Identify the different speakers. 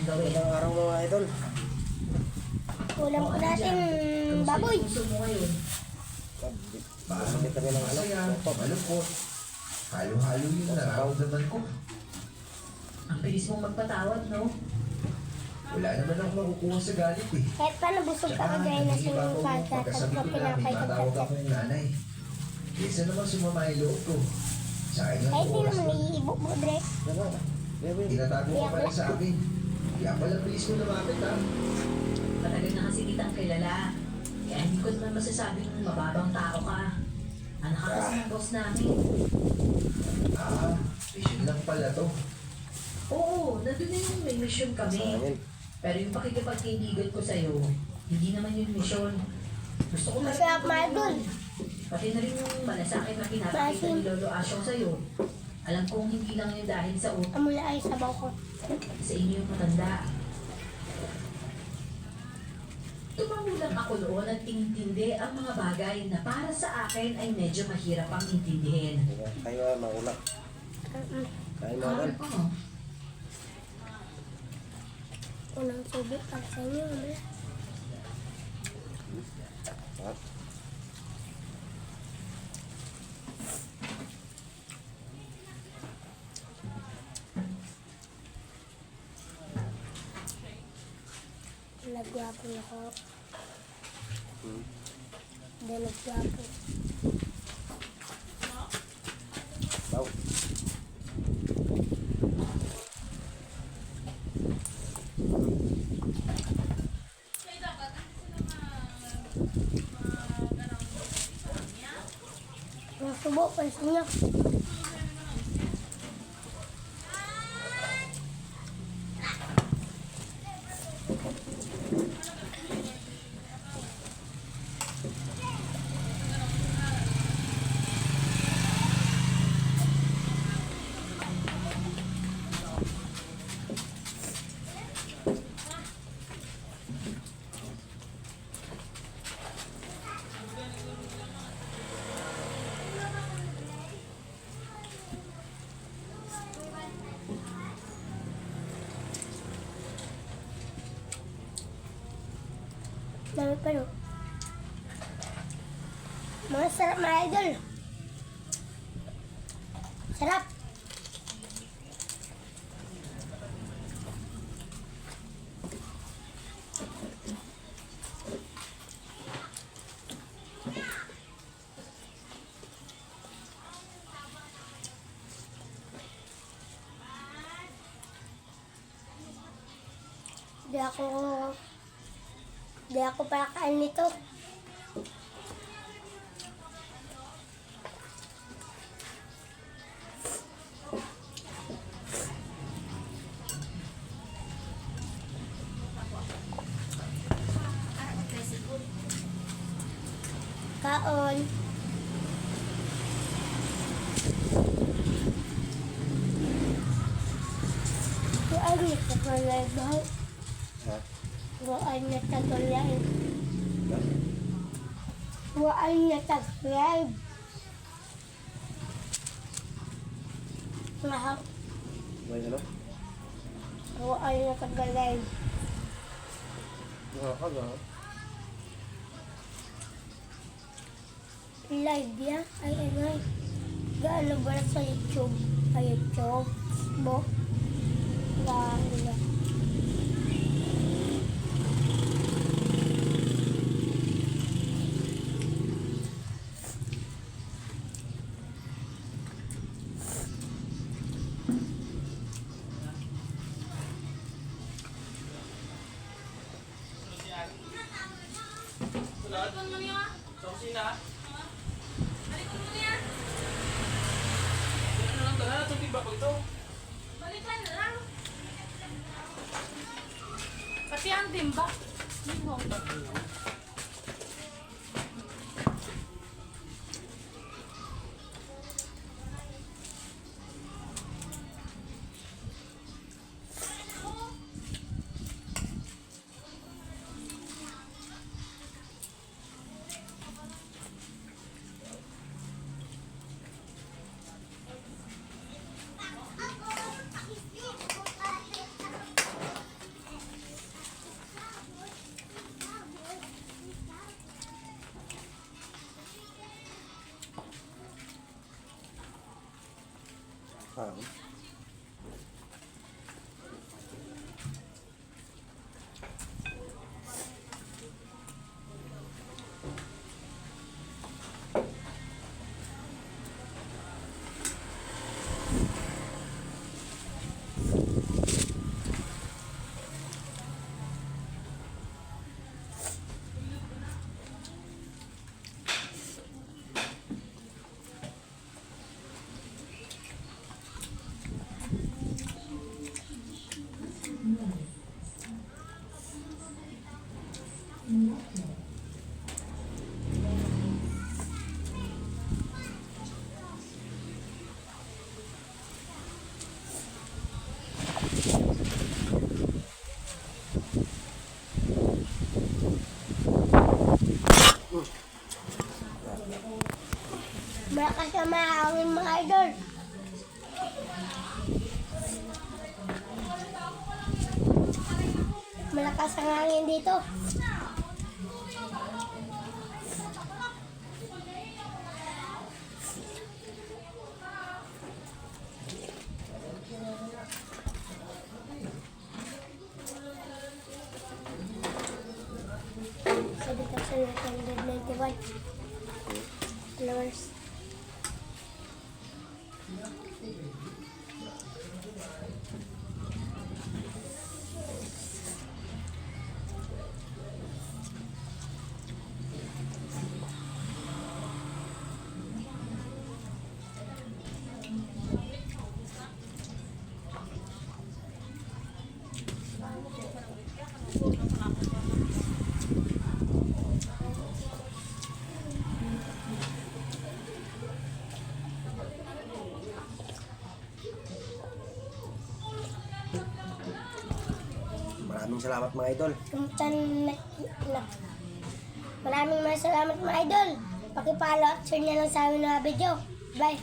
Speaker 1: gawin.
Speaker 2: Magandang araw mga idol.
Speaker 3: Ulam ko natin baboy.
Speaker 1: Gusto mo ngayon?
Speaker 2: Hindi kami ng
Speaker 4: Masaya, malungkot. Halo-halo yung nararamdaman ko.
Speaker 1: Ang bilis mong magpatawad, no?
Speaker 4: Wala naman ako makukuha sa galit eh.
Speaker 3: Kahit paano busog ka kagaya na
Speaker 4: nag-iiba ako
Speaker 3: sinong kanta.
Speaker 4: pagkasabi
Speaker 3: Tapos
Speaker 4: ko na
Speaker 3: pinakay
Speaker 4: may
Speaker 3: ka
Speaker 4: matawag
Speaker 3: kanta.
Speaker 4: ako ng nanay. Kesa naman sumama yung loob ko. Sa akin
Speaker 3: Kahit
Speaker 4: yung
Speaker 3: di
Speaker 4: oras
Speaker 3: naman
Speaker 4: ko.
Speaker 3: naiibo mo, Dre.
Speaker 4: Tinatago ka pala sa akin. Kaya pala bilis mo lumapit ha.
Speaker 1: Matagal na kasi kitang kilala. Kaya hindi ko naman masasabing mababang tao ka. Anak ka kasi ng boss namin.
Speaker 4: Mission lang pala to.
Speaker 1: Oo, nandun na yung may mission kami. Pero yung pakikipagkaibigan ko sa'yo, hindi naman yung mission. Gusto ko
Speaker 3: Masarap,
Speaker 1: na
Speaker 3: Madol.
Speaker 1: Pati na rin yung malasakit na pinapakita ni Lolo Asyong sa'yo. Alam kong hindi lang yun dahil sa
Speaker 3: Amula ay sabaw ko.
Speaker 1: sa inyo yung matanda. Tumango lang ako noon at intindi ang mga bagay na para sa akin ay medyo mahirap ang intindihin.
Speaker 2: Kayo maulak. Kayo maulak.
Speaker 1: Ano?
Speaker 3: Unang subik para sa inyo. Amula. Nagwapo na ako. Hindi nagwapo.
Speaker 2: Baw.
Speaker 3: Subo para sa inyo. Dami pa no. Mga sarap mga idol. Sarap. Di ako pakain nito. Kaon. Kuan ni kapalay ba? Kuan na tagalive. Kuan na tagalive. Mahal.
Speaker 2: May ano?
Speaker 3: Kuan na tagalive.
Speaker 2: Nakakaga.
Speaker 3: Live ya? Ay, ay. Gaano ba sa YouTube? Ay, YouTube. Bo. Gaano.
Speaker 5: Balikon mo niya. Sa kusina? Balikon mo niya. Ano lang talaga? Itong timba ko ito. Balikan na lang. Pati ang timba. Hindi mo ang tabi.
Speaker 2: Ah,
Speaker 3: Malakas na mahangin mga idol. Malakas ang hangin dito. Sabi kasi na 191 followers.
Speaker 2: maraming salamat mga idol.
Speaker 3: Maraming salamat mga idol. Pakipalo at share na lang sa amin ng video. Bye!